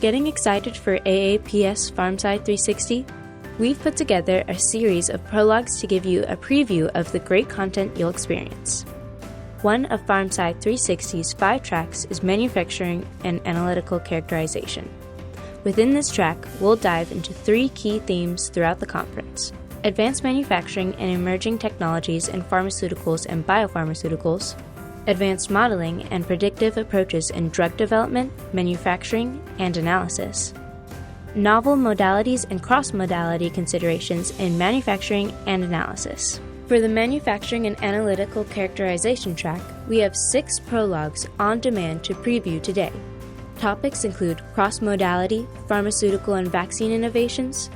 getting excited for AAPS PharmSci 360? We've put together a series of prologues to give you a preview of the great content you'll experience. One of PharmSci 360's 5 tracks is Manufacturing and Analytical Characterization. Within this track, we'll dive into 3 key themes throughout the conference: advanced manufacturing and emerging technologies in pharmaceuticals and biopharmaceuticals, advanced modeling and predictive approaches in drug development, manufacturing, and analysis, novel modalities and cross-modality considerations in manufacturing and analysis. For the Manufacturing and Analytical Characterization track, we have 6 prologues on demand to preview today. Topics include cross-modality, pharmaceutical and vaccine innovations,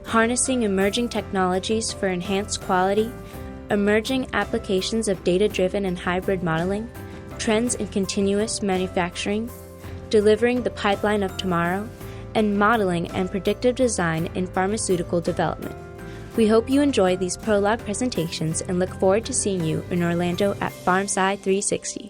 harnessing emerging technologies for enhanced quality, emerging applications of data-driven and hybrid modeling, trends in continuous manufacturing, delivering the pipeline of tomorrow, and modeling and predictive design in pharmaceutical development. We hope you enjoy these prologue presentations and look forward to seeing you in Orlando at PharmSci 360.